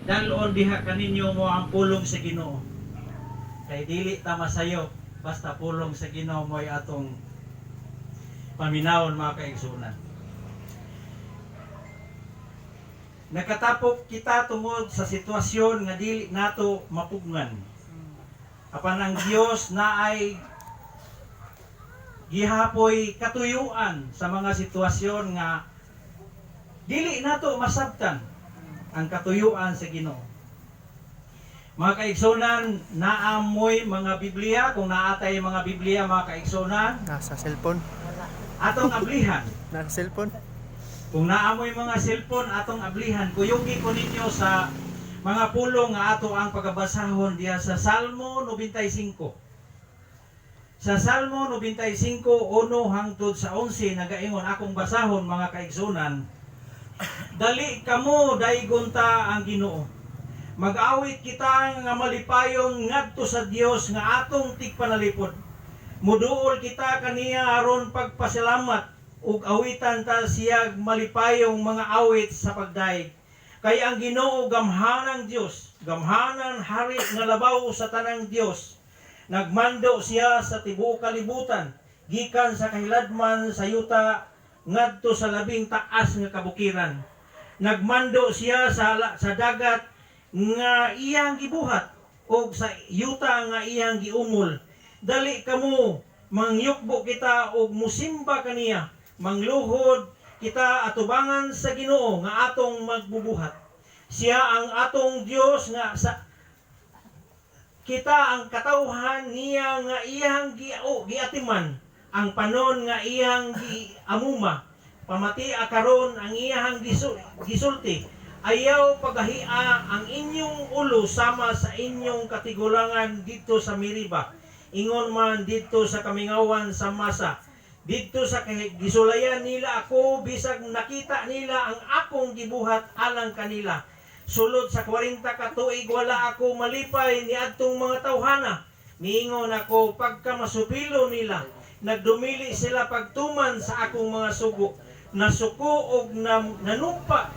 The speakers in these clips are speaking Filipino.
dalon diha kaninyo mo ang pulong sa Ginoo. Kay dili ta masayo basta pulong sa Ginoo mo'y atong paminawon mga kaigsunan. Nakatapok kita tungod sa sitwasyon nga dili nato mapugnan. Apan ang Dios na ay gihapoy katuyuan sa mga sitwasyon nga dili nato masabtan ang katuyuan sa Ginoo. Mga kaigsunan, naamoy mga Biblia, kung naatay mga Biblia mga kaigsunan, Nasa cellphone. atong ablihan. Nasa cellphone. Kung naamoy mga cellphone, atong ablihan. Kuyugi ko ninyo sa mga pulong nga ato ang pagabasahon diya sa Salmo 95. Sa Salmo 95, 1 hangtod sa 11, nagaingon akong basahon mga kaigsunan, dali kamo daygon ta ang Ginoo. Mag-awit kita nga malipayong ngadto sa Dios nga atong tigpanalipod. Muduol kita kaniya aron pagpasalamat ug awitan ta siya malipayong mga awit sa pagdaig. Kay ang Ginoo gamhanang Dios, gamhanan hari nga labaw sa tanang Dios. Nagmando siya sa tibuok kalibutan, gikan sa kahiladman sa yuta ngadto sa labing taas nga kabukiran. Nagmando siya sa dagat nga iyang gibuhat o sa yuta nga iyang giumol. Dali kamo mangyukbo kita og musimba kaniya, mangluhod kita atubangan sa Ginoo nga atong magbubuhat. Siya ang atong Dios nga sa kita ang katawhan niya nga iyang giatiman, ang panon nga iyang giamuma, pamati karon ang iyang gisulti. Ayaw paghahia ang inyong ulo sama sa inyong katigulangan dito sa Meriba. Ingon man dito sa kamingawan sa Masa. Dito sa gisulayan nila ako, bisag nakita nila ang akong gibuhat alang kanila. Sulod sa 40 ka tuig wala ako malipay ni adtong mga tawhana. Niingon ako pagka masupilo nila. Nagdumili sila pagtuman sa akong mga sugo. Nasuko og nanumpa.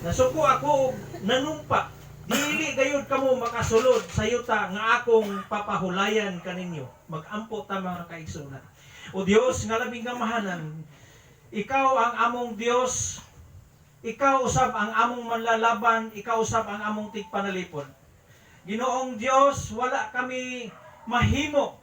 Nasuko ako og nanumpa. Dili gayud kamo makasulod sa yuta nga akong papahulayan kaninyo. Magampo ta mga kaigsunan. O Dios nga labing kamahanan, ikaw ang among Dios, ikaw usab ang among manlalaban, ikaw usab ang among tigpanalipod. Ginoong Dios, wala kami mahimo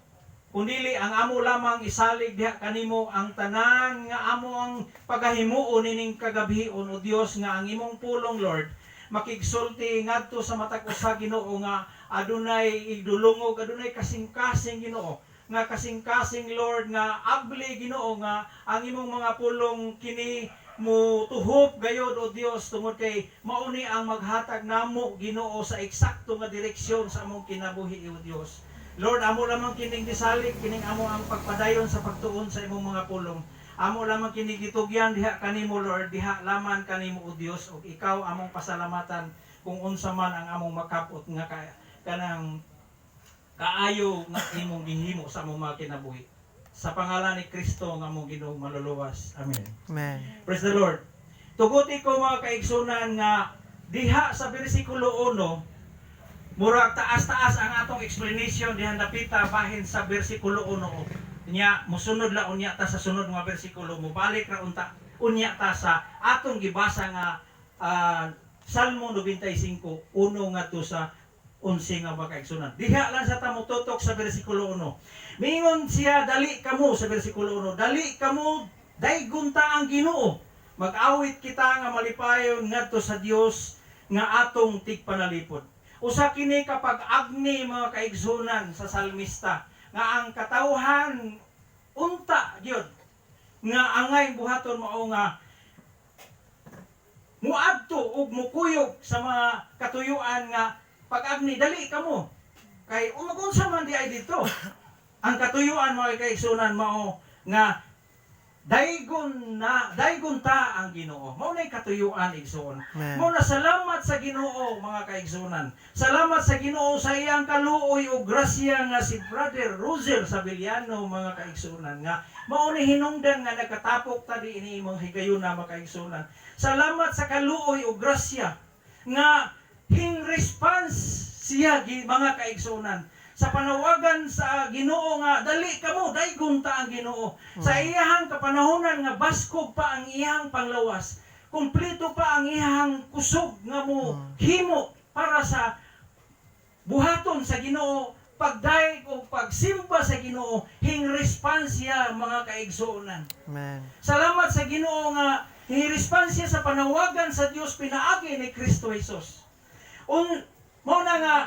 kundili ang amo lamang isalig diha kanimo ang tanan nga amo ang pagahimuon ining kagabion o Dios nga ang imong pulong Lord makigsulti ngadto sa matag usa Ginoo nga adunay idulungog, adunay kasing-kasing Ginoo nga kasing-kasing Lord nga abli Ginoo nga ang imong mga pulong kini mo tuhop gayod o Dios tungod kay mauni ang maghatag namo Ginoo sa eksakto nga direksyon sa among kinabuhi o Dios. Lord, amo lamang kining disalig, kining amo ang pagpadayon sa pagtuon sa imong mga pulong. Amo lamang kining gitugyan diha kanimo Lord, diha laman kanimo o Dios, ug ikaw among pasalamatan kung unsa man ang among makapot nga kanang kaayo nga imong gihimo sa among mga kinabuhi. Sa pangalan ni Kristo nga among Ginoong maluluwas. Amen. Amen. Praise the Lord. Tuguti ko mga kaigsunan nga diha sa bersikulo 1, murag taas-taas ang atong explanation dihan dapita bahin sa bersikulo 1. Nya mosunod la unya ta sa sunod nga bersikulo, mobalik ra unta unya ta sa atong gibasa nga Salmo 95 1 ngadto sa 11 nga makaigsunan. Diha lang sa ta motutok sa bersikulo 1. Mingon siya dali kamo sa bersikulo 1. Dali kamo daygon ta ang Ginoo. Mag-awit kita nga malipayon ngadto sa Dios nga atong tigpanalipod. Usa kini kapag agni mga kaigsunan sa salmista nga ang katawhan unta gyud nga angay buhaton mao nga muadto ug mukuyog sa mga katuyuan nga pag-agni dali kamo kay umagunsa man di ay dito ang katuyuan mga kaigsunan mao nga daygon ta ang Ginoo. Mao nay katuyuan igsoon. Mao na salamat sa Ginoo mga kaigsunan. Salamat sa Ginoo sa iyang kaluoy ug grasya nga si Brother Roger Sabeliano mga kaigsunan nga mao ni hinungdan nga nagkatapok ta diini imong higayuna mga kaigsunan. Salamat sa kaluoy ug grasya nga response siya mga kaigsunan sa panawagan sa Ginoo nga dali kamo daygon ta ang Ginoo. Sa iyahang kapanahonan nga baskog pa ang iyang panglawas, kumpleto pa ang iyang kusog nga mo himo para sa buhaton sa Ginoo, pagdaig o pagsimba sa Ginoo, hing-respansya mga kaigsuonan. Amen. Salamat sa Ginoo nga hing-respansya sa panawagan sa Dios pinaagi ni Kristo Jesus. Mo na nga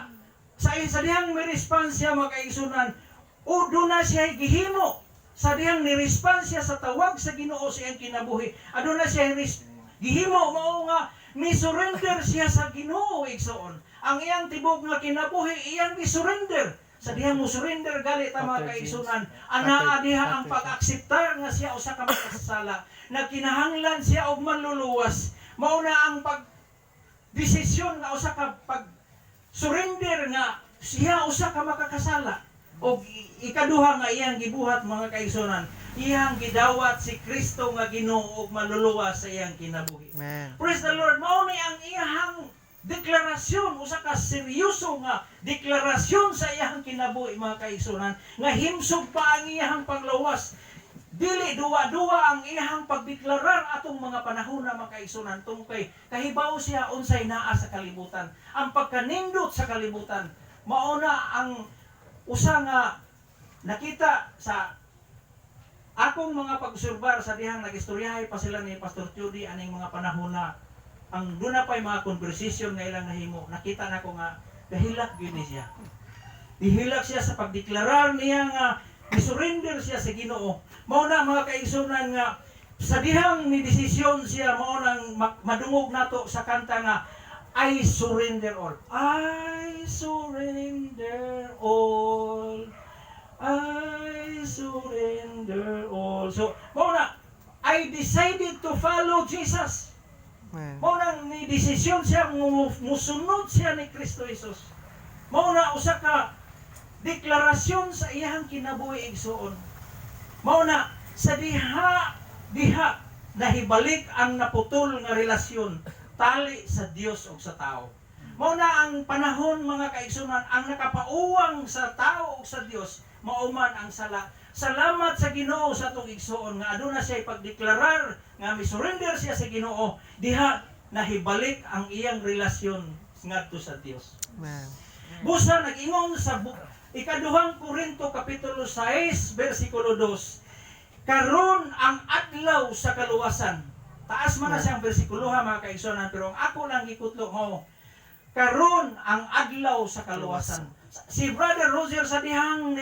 sa dihang may respansya mga kaigsuonan, udo na siya gihimo sa dihang ni-respansya sa tawag sa Ginoo sa iyang kinabuhi. Ado na siya gihimo mao nga mi-surrender siya sa Ginoo igsoon. Ang iyang tibok nga kinabuhi iyang i-surrender. Sa dihang mo surrender gali ta mga kaigsunan, ana diha ang pag-akseptar nga siya usa ka makasala. Nagkinahanglan siya og manluluwas. Mao na ang desisyon nga usa ka surrender nga siya usa ka makakasala. O ikaduha nga iyang gibuhat mga kaigsunan, iyang gidawat si Kristo nga Ginoo og maluluwas sa iyang kinabuhi. Amen. Praise the Lord. Mao ni ang iyang deklarasyon, usa ka seryoso nga deklarasyon sa iyang kinabuhi mga kaigsunan, nga himsog pa ang iyang panglawas. Dili duwa-duwa ang iyang pagdeklarar atong mga panahon na mga kaigsunan tungkay kahibaw siya unsay naa sa kalibutan. Ang pagkanindot sa kalibutan mao na ang usa nga nakita sa akong mga pagsurbar sa dihang nagistoryahay pa sila ni Pastor Judy aning mga panahon na ang duna pa'y mga conversation nga ilang nahimo. Nakita na ko nga dahilak gyud ni siya. Dihilak siya sa pagdeklarar niya nga i-surrender siya sa Ginoo. Mao na mga kaigsunan nga sa dihang ni desisyon siya mao nang madungog nato sa kanta nga I surrender all. I surrender all. I surrender all. So, mao na I decided to follow Jesus. Amen. Mao nang ni desisyon siya musunod siya ni Kristo Jesus. Mao na usa ka deklarasyon sa iyang kinabuhi igsuon. Mao na sa diha nahibalik ang naputol nga relasyon tali sa Dios ug sa tao. Mao na ang panahon mga kaigsunan ang nakapauwang sa tao ug sa Dios mao man ang sala. Salamat sa Ginoo sa atong igsuon nga aduna siya pagdeklarar nga mi-surrender siya sa Ginoo, diha nahibalik ang iyang relasyon ngadto sa Dios. Amen. Busa nag-ingon sa ikaduhang Korinto kapitulo 6 bersikulo 2. Karon ang adlaw sa kaluwasan. Taas man na siyang bersikulo ha mga kaigsunan, pero ang ako lang gikutlo mo. Karon ang adlaw sa kaluwasan. Si Brother Roger sa dihang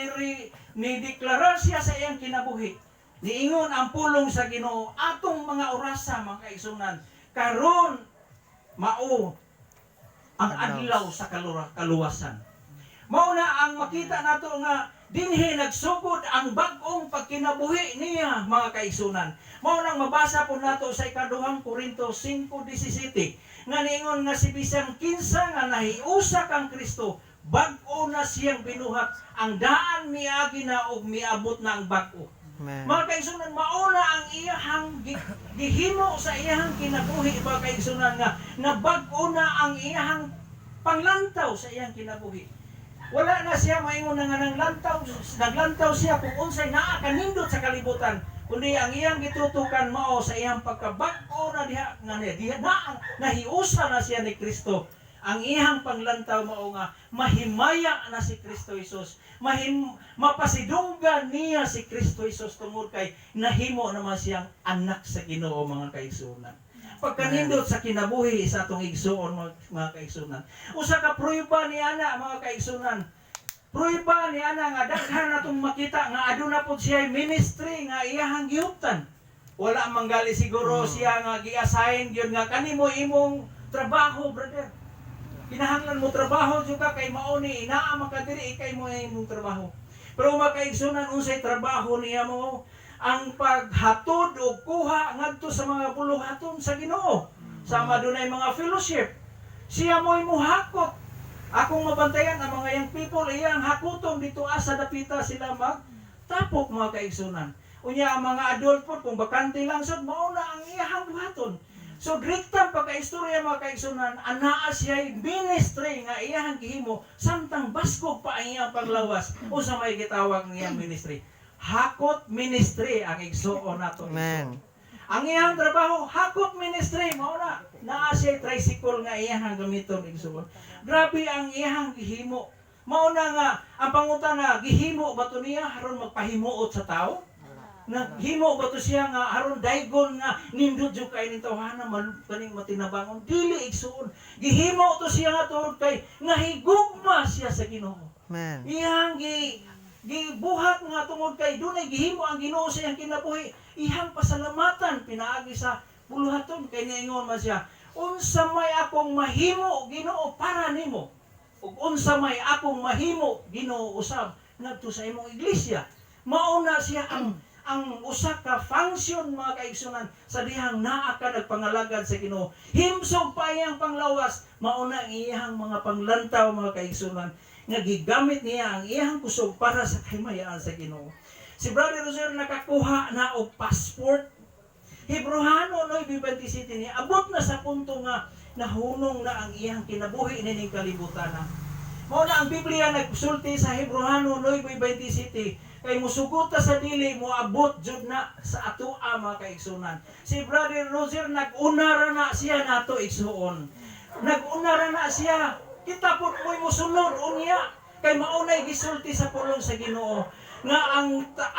ni-deklarar siya sa iyang kinabuhi. Niingon ang pulong sa Ginoo atong mga orasa mga kaigsunan. Karon mao ang adlaw sa kaluwasan. Mao na ang makita nato nga dinhi nagsugod ang bag-ong pagkinabuhi niya mga kaigsunan. Mao nang mabasa po nato sa ikaduhang Korinto 5:17 nga niingon nga si bisang kinsa nga nahiusa kang Kristo bag-o na siyang binuhat, ang daan miagi na og miabot na ang bag-o. Mga kaigsunan, mauna ang iyahang gihimo sa iyahang kinabuhi mga kaigsunan nga nabag-o na ang iyahang panglantaw sa iyang kinabuhi. Wala na siya maingon na nga naglantaw siya kung unsay naa kanindot sa kalibutan, kundi ang iyang gitutukan mao sa iyang pagkabag-o na diha na nahiusa na siya ni Kristo. Ang iyang panglantaw mao nga mahimaya na si Kristo Jesus. Mapasidunggan niya si Kristo Jesus tungod kay nahimo naman siyang anak sa Ginoo mga kaigsunan. Pagkanindot sa kinabuhi sa atong igsuon mga kaigsunan. Usa ka prueba ni ana mga kaigsunan. Prueba ni ana nga daghan natong makita nga aduna pod siya ministry nga iyahang giuptan. Wala manggali siguro siya nga gi-assign gyud nga kanimo imong trabaho, brother. Kinahanglan mo trabaho juga kay mao ni inaa man ka diri kay mo imong trabaho. Pero makaigsunan unsay trabaho niya mo ang paghatod o kuha ngadto sa mga puluhaton sa Ginoo. Sama dunay mga fellowship. Siya mo'y muhakot. Akong mabantayan ang mga young people iyang hakuton dito asa dapita sila magtapok mga kaigsunan. Unya ang mga adult po kung bakante lang sud mao na ang iyang buhaton. So direkta pagkaistorya mga kaigsunan, anaa siya ministry nga iyang gihimo samtang baskog pa ang iyang paglawas o sa may gitawag niyang ministry. Hakot ministry ang igsuon nato. Amen. Ang iyang trabaho, hakot ministry, mao na. Naa siya tricycle nga iyang gamiton igsuon. Grabe ang iyang gihimo. Mao na nga ang pangutana, gihimo ba to niya aron magpahimuot sa tao? Naghimo ba to siya nga aron daygon nga nindot jud kay ning tawhana kaning matinabangon? Dili igsuon. Gihimo to siya nga tungod kay nga higugma siya sa Ginoo. Amen. Iyang gibuhat nga tungod kay dunay gihimo ang Ginoo sa iyang kinabuhi. Iyang pasalamatan pinaagi sa buluhaton kay niingon man siya, unsa may akong mahimo Ginoo para nimo, ug unsa may akong mahimo Ginoo usab ngadto sa imong iglesia. Mauna siya ang usa ka function mga kaigsunan sa dihang naa ka nagpangalagad sa Ginoo. Himsog pa iyang panglawas, mauna ang iyang mga panglantaw mga kaigsunan nga gigamit niya ang iyang kusog para sa kahimayaan sa Ginoo. Si Brother Roger nakakuha na og passport. Hebreano 9:27 niya abot na sa punto nga nahunong na ang iyang kinabuhi nining kalibutan. Mao na ang Biblia nagsulti sa Hebreano 9:27 kay musugot sa dili mo abot jud na sa atoa mga kaigsunan. Si Brother Roger nag-unara na siya nato igsuon. Nag-unara na siya. Kita pud mo'y musunod unya kay maunay gisulti sa pulong sa Ginoo nga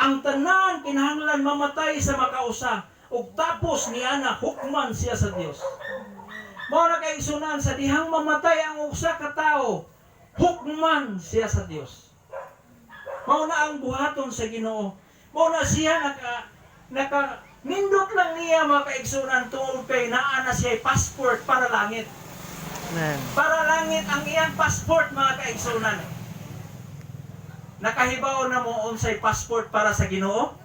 ang tanan kinahanglan mamatay sa makausa ug tapos niya na hukman siya sa Dios. Mao na kaigsunan sa dihang mamatay ang usa ka tawo, hukman siya sa Dios. Mao na ang buhaton sa Ginoo. Mao na siya naka nindot lang niya mga kaigsunan tungod kay naa na siya passport para langit. Amen. Para langit ang iyang passport mga kaigsunan. Nakahibaw na mo unsay passport para sa Ginoo?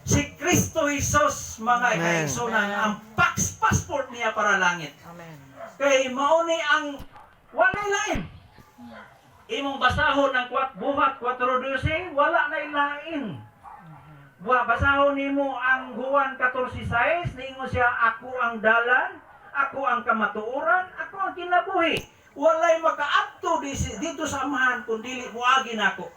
Si Kristo Jesus mga Amen. kaigsunan ang passport niya para langit. Amen. Kay mao ni ang walay lain. Imong basahon ng buhat 4:12, wala na ilain. Basahon nimo ang Juan 14:6, ningon siya, ako ang dalan, ako ang kamatuoran, ako ang kinabuhi. Walay makaadto dito sa amahan kun dili moagi nako.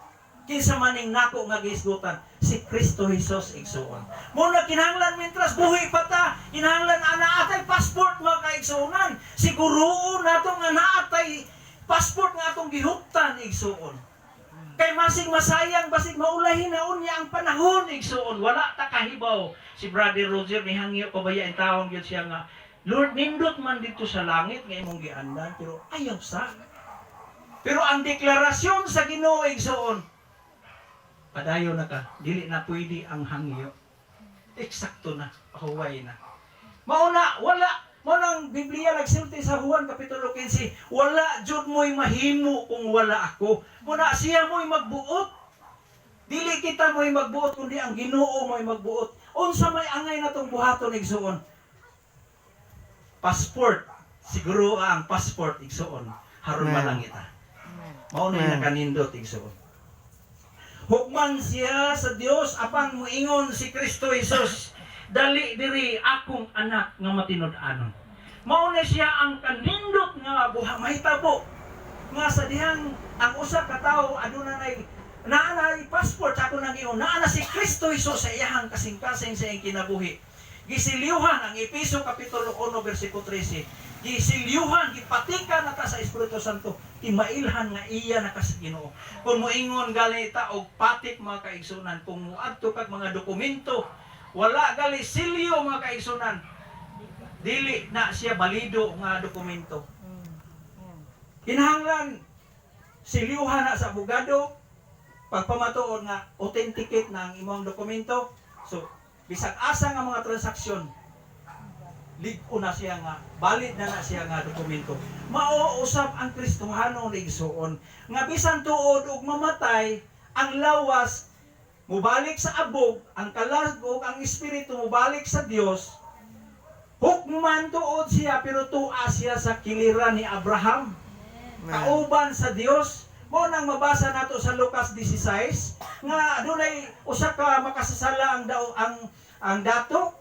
Kinsa maning nako nga giisgutan, si Kristo Jesus igsuon. Mo na kinahanglan mintras buhi pa ta, kinahanglan ana atay passport mga kaigsuonan. Siguruon nato nga naatay passport nga atong gihuptan igsuon. Kay masing masayang basig maulahin na unya ang panahon igsuon. Wala ta kahibaw. Si Brother Roger ni hangyo pabayaan taon gyud siya nga Lord nindot man dito sa langit nga imong giandan pero ayaw sa. Pero ang deklarasyon sa Ginoo igsuon, padayon na ka, dili na pwede ang hangyo. Eksakto na, pahuway na. Mauna, wala. Maunang Biblia nagsulti sa Juan Kapitulo 15, wala jud mo'y mahimo kung wala ako. Muna siya mo'y magbuot. Dili kita mo'y magbuot, kundi ang Ginoo mo'y magbuot. Unsa may angay na tong buhaton igsuon? Passport. Siguro ang passport igsuon. Haron malangita. Maunay na kanindot igsuon. Hukman siya sa Dios apan moingon si Kristo Jesus, dali diri akong anak nga matinud-anon. Mao na siya ang kanindot nga mahitabo nga sa dihang ang usa ka tawo adunay naanay passport ako nang iyon, naana si Kristo Jesus sa iyang kasing-kasing sa iyang kinabuhi. Gisiliuhan ang Efeso Kapitulo 1 versikulo 13. Gisiliuhan, gipatikan na ta sa Espiritu Santo, timailhan nga iya na sa Ginoo. Kung moingon gali ta og patik mga kaigsunan, kung muadto kag mga dokumento, wala gali silyo mga kaigsunan, dili na siya balido nga dokumento. Kinahanglan siliuhan na sa abogado, pagpamatuon nga authenticate na ang imong dokumento. So bisag asa nga mga transaksyon, ligo na siya nga, valid na siya nga dokumento. Mauusap ang Kristohano ni igsuon nga bisan tuod og mamatay, ang lawas mubalik sa abog, ang kalasgog, ang espiritu mubalik sa Dios. Hukman tuod siya pero tuwa siya sa kiliran ni Abraham. Kauban sa Dios. Mo nang mabasa nato sa Lucas 16 nga dunay usa ka makasasala ang dato.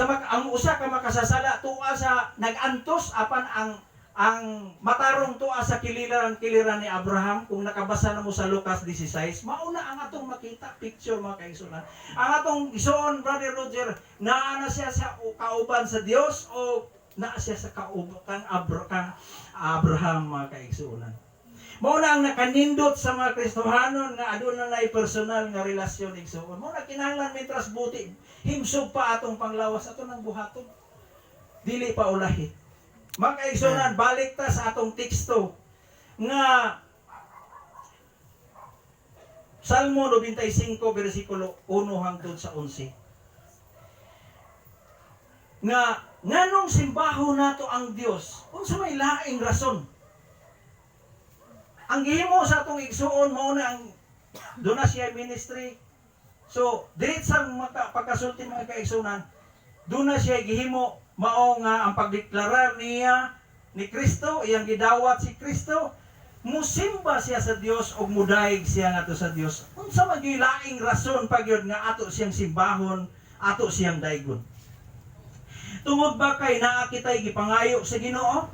ang usa ka makasasala tuwa sa nagantos apan ang matarong tuwa sa kiliran ni Abraham. Kung nakabasa na mo sa Lucas 16, mauna ang atong makita picture mga kaigsunan. Ang atong isuon, Brother Roger, naa na siya sa kauban sa Dios o naa siya sa kauban kang Abraham mga kaigsunan. Mauna ang nakanindot sa mga Kristohanon nga aduna nay personal nga relasyon igsuon. Mauna kinahanglan mitras buti himsog pa atong panglawas ato nang buhaton. Dili pa ulahi. Mga kaigsunan, balik ta sa atong teksto nga Salmo 95 bersikulo 1 hangtod sa 11. Nga nganong simbaho nato ang Dios? Unsa may laing rason? Ang gihimo sa atong igsuon mao na ang doon na siya ministry. So, diretsang pagkasulti mga kaigsunan, doon na siya gihimo mao nga ang pagdeklarar niya ni Kristo, iyang gidawat si Kristo, musimba siya sa Dios o mudayeg siya ngadto sa Dios. Unsa man gyud laing rason pagyud nga ato siyang simbahon, ato siyang daygon? Tungod ba kay naa kitay gipangayo sa Ginoo?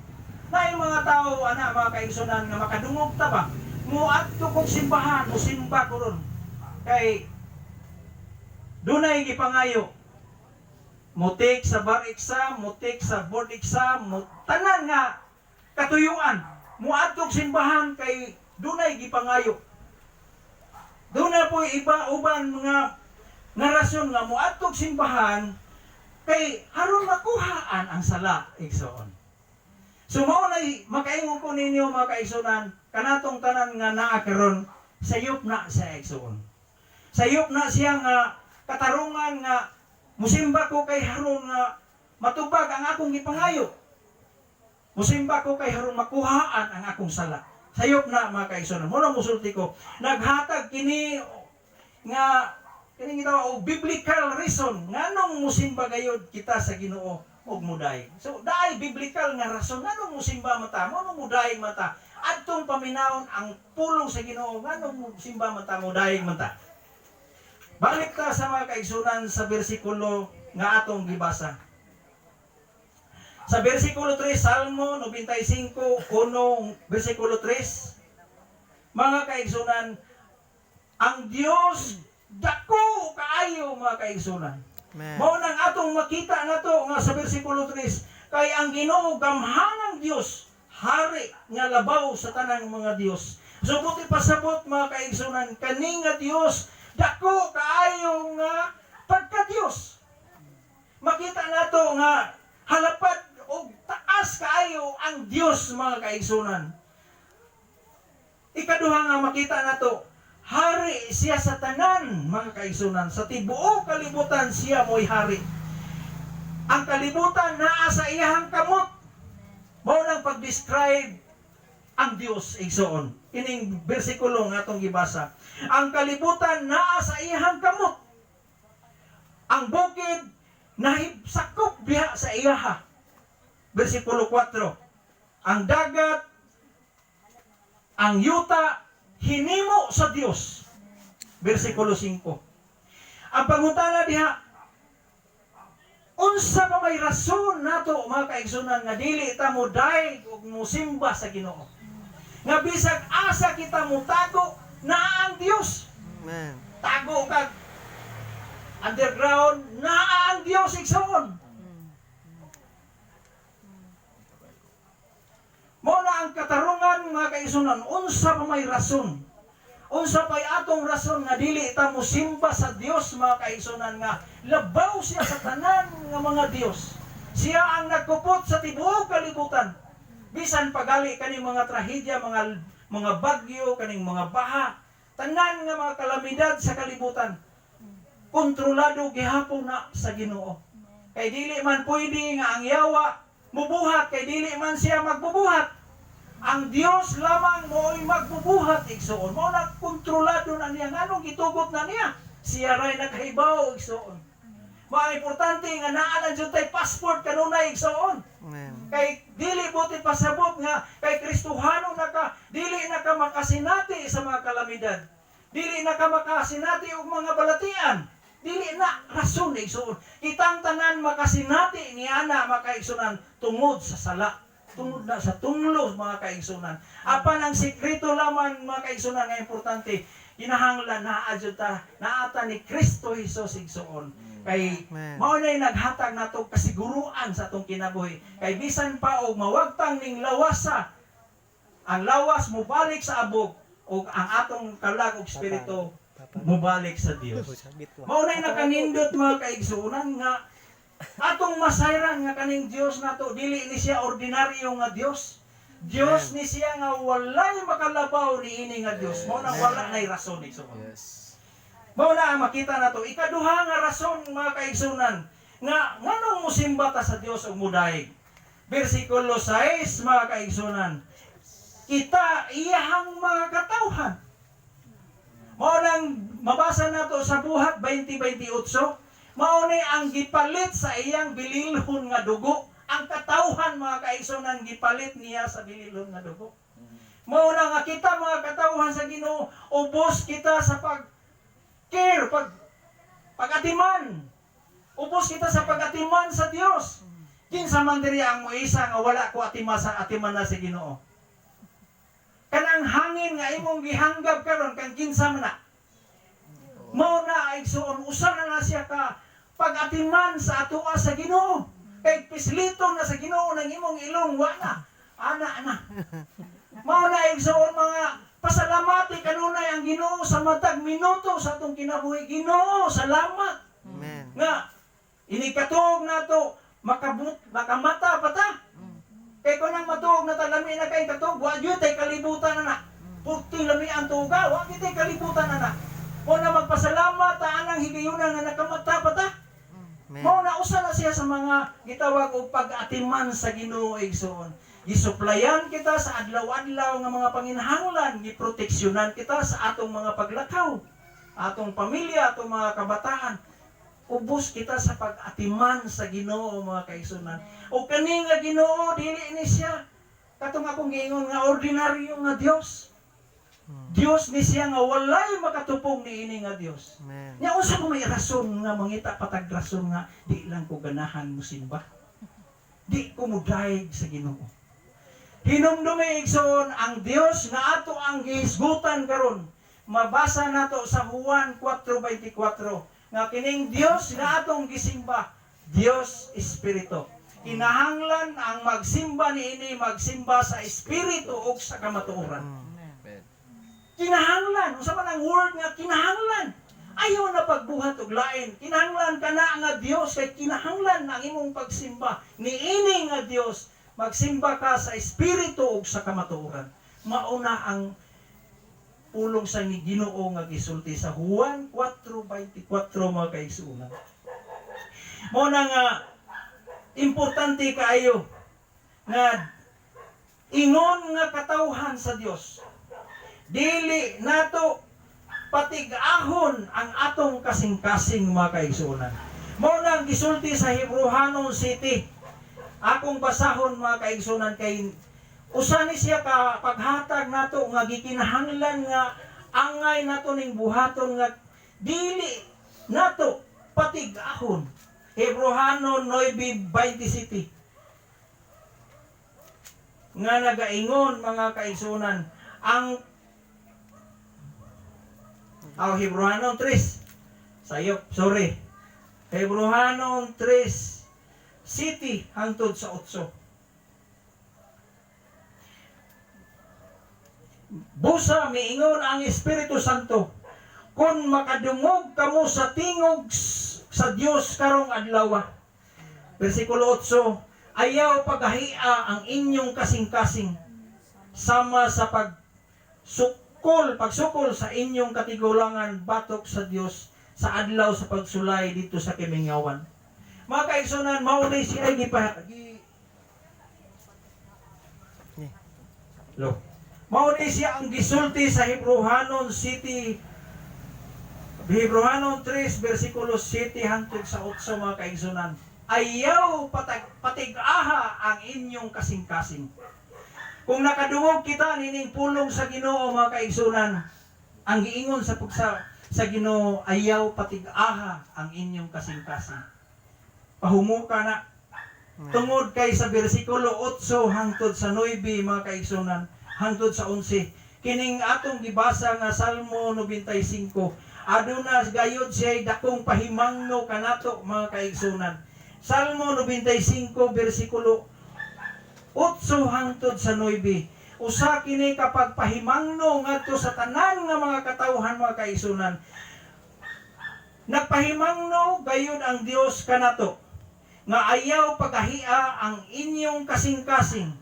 Naay mga tao mga kaigsunan nga makadungog ta ba? Muadto kog simbahan, musimba ko ron. Kay dunay gipangayo. Mutik sa bar exam, mutik sa board exam, tanan nga katuyuan. Muadto kog simbahan kay dunay gipangayo. Dunay po iba uban nga rason nga muadto kog simbahan kay haron makuhaan ang sala igsoon. So mao nay makaingon ko ninyo mga kaigsunan, kanatong tanan nga naa karon sayop na sa igsoon. Sayop na siya nga katarungan nga musimba ko kay haron nga matubag ang akong gipangayo. Musimba ko kay haron makuhaan ang akong sala. Sayop na mga kaigsunan. Muna musulti ko, naghatag kini nga kini gitawa og biblical reason nganong musimba gayud kita sa Ginoo og muday. So daay biblical nga rason nganong musimba mata, nganong muday mata. Adtong paminawon ang pulong sa Ginoo nganong musimba mata, muday mata. Balik ta sa mga kaigsunan sa bersikulo nga atong gibasa. Sa bersikulo 3, Salmo 95, 1, bersikulo 3, mga kaigsunan, ang Dios dako kaayo mga kaigsunan. Mao nang atong makita nato nga sa bersikulo 3, kay ang Ginoo gamhanang Dios, hari nga labaw sa tanang mga Dios. So buti pasabot mga kaigsunan, kani nga Dios dako kaayo nga pagka Dios. Makita nato nga halapat og taas kaayo ang Dios mga kaigsunan. Ikaduha nga makita nato, hari siya sa tanan mga kaigsunan, sa tibuok kalibutan siya mo'y hari. Ang kalibutan naa sa iyang kamot. Mao nang pag-describe ang Dios igsoon. Ining bersikulo nga atong gibasa. Ang kalibutan naa sa iyang kamot. Ang bukid nahibsakop biha sa iyaha. Bersikulo 4. Ang dagat, ang yuta, hinimo sa Dios. Bersikulo 5. Ang pangutana diha, unsa pa may rason nato mga kaigsunan nga dili ta mo daig ug musimba sa Ginoo? Nga bisag asa kita mo tago na ang Dios. Amen. Tago kag underground na ang Dios igsoon. Mao na ang katarungan mga kaigsunan, unsa pa may rason? Unsa pay atong rason nga dili ta mosimba sa Dios mga kaigsunan nga labaw siya sa tanan nga mga Dios. Siya ang nagkupot sa tibuok kalibutan. Bisan pagali kaning mga trahedya, mga bagyo, kaning mga baha, tanan nga mga kalamidad sa kalibutan. Kontrolado gihapon na sa Ginoo. Kay dili man pwede nga ang yawa mubuhat, kay dili man siya magbubuhat. Ang Dios lamang mo'y magbubuhat igsoon. Mao na kontrolado na niya. Anong gitugot na niya? Siya ray nakahibaw igsoon. Mga importante nga naa na dyan tayo passport kanunay igsoon. Amen. Kay dili buti pasabot nga kay Kristohano dili na ka makasinati sa mga kalamidad. Dili na ka makasinati og mga balatian. Dili na rason igsoon. Kitang tanan makasinati ni ana mga kaigsunan tungod sa sala. Tungod na sa tunglo mga kaigsunan. Apan ang sikreto lamang mga kaigsunan nga importante, kinahanglan naata ni Kristo Jesus igsoon. Kay mao na naghatag nato kasiguruan sa atong kinabuhi. Kay bisan pa og mawagtang ning lawasa, ang lawas mubalik sa abog ug ang atong kalag ug espiritu mubalik sa Dios. Mao na nakanindot mga kaigsunan nga atong masayran nga kaning Dios nato dili ni siya ordinaryo nga Dios. Dios ni siya nga walay makalabaw ni ini nga Dios. Mao na wala nay rason igsoon. Mao na ang makita nato ikaduha nga rason mga kaigsunan nga nganong mosimba ta sa Dios ug mudaig. Bersikulo 6 mga kaigsunan. Kita iyang mga katawhan. Mao nang mabasa nato sa Buhat 20:28. Mao ni ang gipalit sa iyang bililhon nga dugo. Ang katawhan mga kaigsunan gipalit niya sa bililhon nga dugo. Mao na nga kita mga katawhan sa Ginoo, ubos kita sa pag-care, pag-atiman. Ubos kita sa pag-atiman sa Dios. Kinsa man diri ang moisa nga wala ko atiman na sa Ginoo. Kanang hangin nga imong gihanggap karon kang kinsa man na. Mao na igsoon usa na siya ka pag-atiman sa atoa sa Ginoo. Kay pislito na sa Ginoo nang imong ilong wala. Ana. Mao na igsoon mga pasalamati kanunay ang Ginoo sa matag minuto sa atong kinabuhi. Ginoo, salamat. Amen. Nga inikatog nato makamata pa ta. Kay kung nang matuog na talami na kay katog, wa gyud tay kalibutan na. Purti lami ang tuga, wa gyud tay kalibutan na. Mo na magpasalamat ta anang higayunan nga nakamata pa ta. Mo na usa na siya sa mga gitawag og pag-atiman sa Ginoo igsoon. Gisuplayan kita sa adlaw-adlaw nga mga panginahanglan, giproteksyonan kita sa atong mga paglakaw, atong pamilya, atong mga kabataan. Ubos kita sa pag-atiman sa Ginoo mga kaigsunan. O kani nga Ginoo dili ni siya katong akong giingon nga ordinaryo nga Dios. Dios ni siya nga walay makatupong ni ini nga Dios. Amen. Nya unsa ko may rason nga mangita patag rason nga di lang ko ganahan mo simba. Di ko mudayeg sa Ginoo. Hinumdumi igsoon ang Dios nga ato ang gihisgutan karon. Mabasa nato sa Juan 4:24 nga kining Dios nga atong gisimba, Dios Espiritu. Kinahanglan ang magsimba niini magsimba sa espiritu ug sa kamatuoran. Kinahanglan, usa man ang word nga kinahanglan. Ayaw na pagbuhat og lain. Kinahanglan kana nga Dios kay kinahanglan ang imong pagsimba niini nga Dios. Magsimba ka sa espiritu ug sa kamatuoran. Mauna ang pulong sa ni Ginoo nga gisulti sa Juan 4:24 mga kaigsuonan. Mo na nga importante kaayo nga ingon nga katawhan sa Dios. Dili nato patig-ahon ang atong kasing-kasing mga kaigsuonan. Mo na gisulti sa Hebrehanon City. Akong basahon mga kaigsuonan kay usa ni siya ka paghatag nato nga gikinahanglan nga angay nato ning buhaton nga dili nato patig-ahon. Hebrehanon 9:27 nga nagaingon mga kaigsuonan ang Hebrehanon 3 sayop, sorry. Hebrehanon 3 City hangtod sa 8. Busa miingon ang Espiritu Santo kung makadungog kamo sa tingog sa Dios karong adlaw. Versikulo 8, ayaw paghahia ang inyong kasing-kasing sama sa pagsukol sa inyong katigulangan batok sa Dios sa adlaw sa pagsulay dito sa kimingawan. Mga kaigsunan, maunay siya maunay siya ang gisulti sa Hebrehanon City, Hebrehanon 3 versikulo 7 hangtod sa 8 mga kaigsunan. Ayaw patig-aha ang inyong kasing-kasing. Kung nakadungog kita nining pulong sa Ginoo mga kaigsunan, ang giingon sa sa Ginoo, ayaw patig-aha ang inyong kasing-kasing. Pahumuka na. Tungod kay sa bersikulo 8 hangtod sa 9 mga kaigsunan, hangtod sa 11. Kining atong gibasa nga Salmo 95. Aduna gayud siya dakong pahimangno kanato mga kaigsunan. Salmo 95 bersikulo 8 hangtod sa 9. Usa kini kapag pahimangno ngadto sa tanan nga mga katawhan mga kaigsunan. Nagpahimangno gayud ang Dios kanato nga ayaw pagahia ang inyong kasing-kasing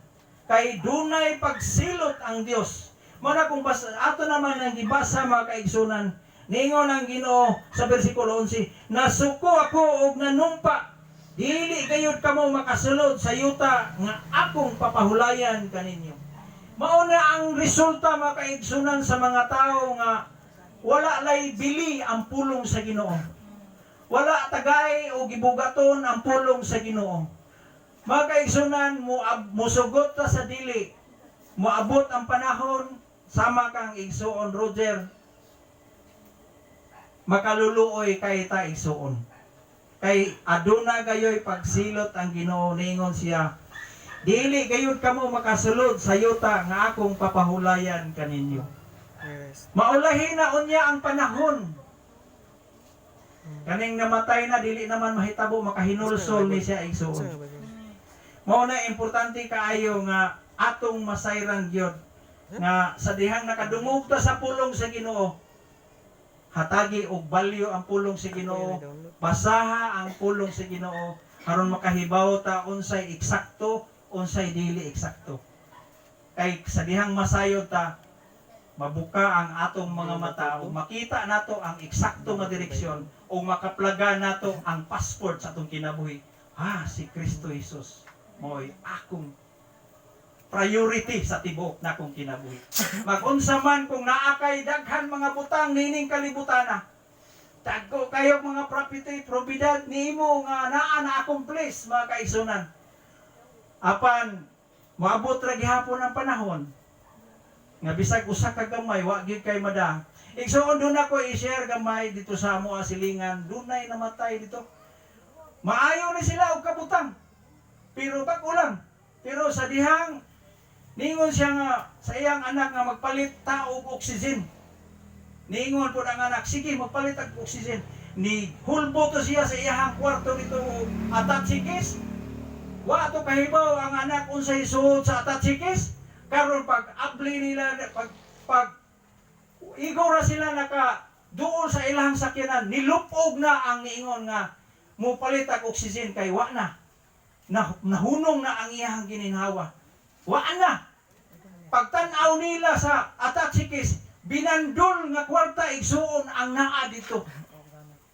kay dunay pagsilot ang Dios. Muna kung ato naman ang gibasa mga kaigsunan, ningon ang Ginoo sa bersikulo 11, nasuko ako og nanumpa, dili gayud kamo makasulod sa yuta nga akong papahulayan kaninyo. Mao na ang resulta mga kaigsunan sa mga tao nga wala lay bili ang pulong sa Ginoo. Wala tagay o gibugaton ang pulong sa Ginoo. Mga kaigsunan, musugot ta sa dili. Moabot ang panahon, sama kang igsuon Roger, makaluluoy kay ta igsuon. Kay aduna gayoy pagsilot ang Ginoo, ningon siya, dili gayud kamo makasulod sa yuta nga akong papahulayan kaninyo. Yes. Maulahin na unya ang panahon. Kaning namatay na, dili naman mahitabo, makahinulsol ni siya igsuon. Mao na importante kaayo nga atong masayran gyud nga sa dihang nakadungog ta sa pulong sa Ginoo, hatagi og balyo ang pulong sa Ginoo, basaha ang pulong sa Ginoo aron makahibaw ta unsay eksakto, unsay dili eksakto. Kay sa dihang masayod ta, mabuka ang atong mga mata o makita nato ang eksakto nga direksyon o makaplaga nato ang passport sa atong kinabuhi. Si Kristo Jesus mo'y akong priority sa tibuok na akong kinabuhi. Mag-unsa man kung naakay daghan mga butang nining kalibutana, dagko kayo mga probidad nimo nga naa na-accomplish mga kaigsunan. Apan moabot ra gihapon ang panahon nga bisag usa ka gamay wa gyud kay madang. Igsuon doon ako i-share gamay dito sa amo silingan, dunay namatay dito. Maayo ni sila og kabutang. Pero bag-o lang. Pero sa dihang ningon siya nga sa iyang anak nga magpalit ta og oxygen. Ningon po ang anak, sige magpalit og oxygen. Ni hulbo to siya sa iyang kwarto dito atatsikis. Wa to kahibaw ang anak unsay suod sa atatsikis. Karon pag abli nila, pag igora sila naka duol sa ilang sakyanan, nilupog na ang niingon nga mupalit ang oxygen kay wa na. Nahunong na ang iyang gininhawa. Wa na. Pagtan-aw nila sa atatsikis, binandol nga kwarta igsuon ang naa dito.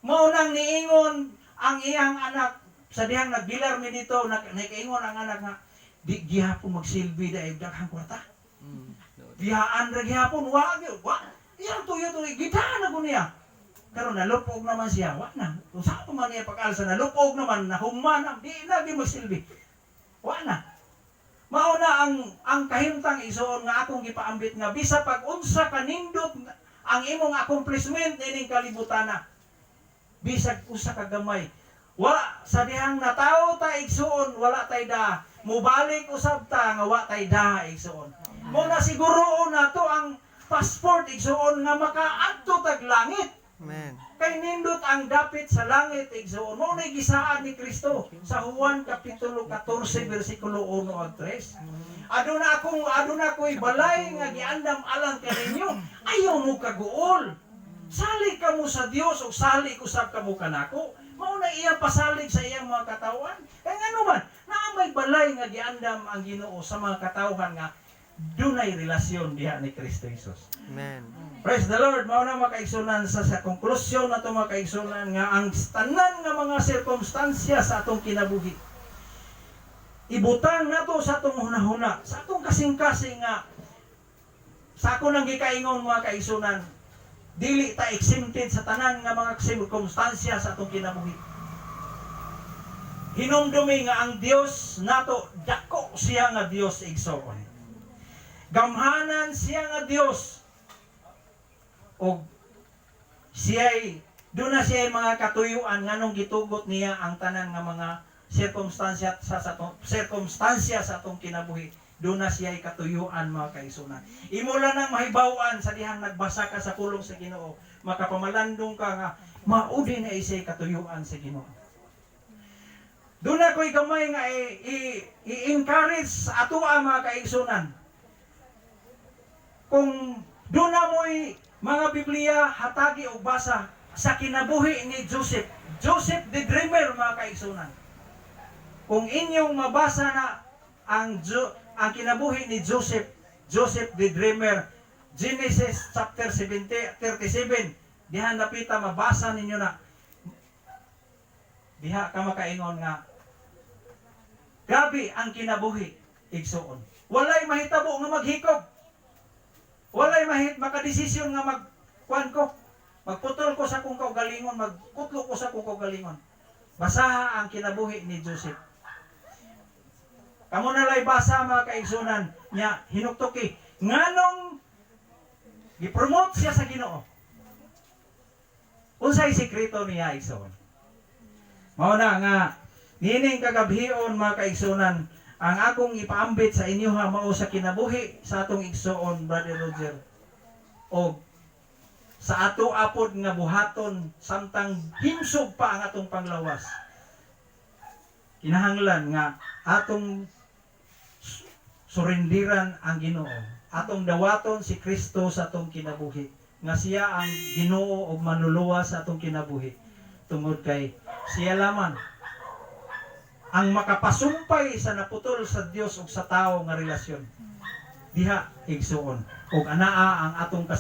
Mao nang niingon ang iyang anak sa dihang nagbilar mi dito, nakaingon ang anak nga di gihapon magsilbi dahil daghang kwarta. Dihaan ra gihapon, wa. Iyang tuyo gitaan ako niya. Pero nalupog naman siya, wa na. Kung saan man niya pag-alsa, nalupog naman, nahuman, di na magsilbi. Wa na. Mao na ang kahimtang isuon nga akong gipaambit nga bisa pag unsa kanindot ang imong accomplishment ining kalibutana. Bisag usa ka gamay. Wa sa dihang natawo ta igsuon, wala tay da. Mubalik usab ta nga wa tay da igsuon. Mo na siguroon nato ang passport igsuon nga makaadto tag langit. Amen. Kay nindot ang dapit sa langit igsuon. Mo na gisaan ni Kristo sa Juan kapitulo 14 bersikulo 1 ug 3. Aduna ko'y balay nga giandam alang kaninyo. Ayaw mo kaguol. Sali ka mo sa Dios o sali usab ka mo kanako. Mao na iya pasalig sa iyang mga katawan. Kaya nga naman, naamay balay nga giandam ang Ginoo sa mga katawhan nga dunay relasyon diha ni Kristo Jesus. Amen. Praise the Lord. Mao na makaigsunan sa konklusyon na ito makaigsunan nga ang tanan nga mga sirkumstansya sa atong kinabuhi. Ibutang nato sa atong hunahuna, sa atong kasing-kasing nga sa ako nang gikaingon mga kaigsunan, dili ta exempted sa tanan nga mga sirkumstansya sa atong kinabuhi. Hinumdumi nga ang Dios nato dako siya nga Dios igsoon. Gamhanan siya nga Dios. O doon na siya mga katuyuan nganong gitugot niya ang tanan nga mga sirkumstansya sa atong kinabuhi. Doon na siya katuyuan mga kaigsunan. Imo lang nang mahibawan sa dihang nagbasa ka sa pulong sa Ginoo, makapamalandong ka nga maudi na isay katuyuan sa Ginoo. Doon na ko'y gamay nga i-encourage sa ato mga kaigsunan. Kung doon na mo'y mga Biblia hatagi o basa sa kinabuhi ni Joseph the Dreamer mga kaigsunan. Kung inyong mabasa na ang kinabuhi ni Joseph the Dreamer, Genesis chapter 37, diha napita mabasa ninyo na diha ka makaingon nga grabe ang kinabuhi igsuon. Walay mahitabo nga maghikog. Walay makadesisyon nga magputol ko sa kung kaugalingon, magkutlo ko sa kung kaugalingon. Basaha ang kinabuhi ni Joseph. Kamo na lay basa mga kaigsunan niya hinuktoki nganong gi-promote siya sa Ginoo. Unsay sekreto niya igsuon? Mao na nga nining kagabhion mga kaigsunan ang akong ipaambit sa inyo ha mao sa kinabuhi sa atong igsuon Brother Roger. O sa ato apod nga buhaton samtang himsog pa ang atong panglawas. Kinahanglan nga atong surindiran ang Ginoo. Atong dawaton si Kristo sa atong kinabuhi. Nga siya ang Ginoo o manuluwas sa atong kinabuhi. Tungod kay siya lamang ang makapasumpay sa naputol sa Dios ug sa tao nga relasyon. Diha igsuon. Ug anaa ang atong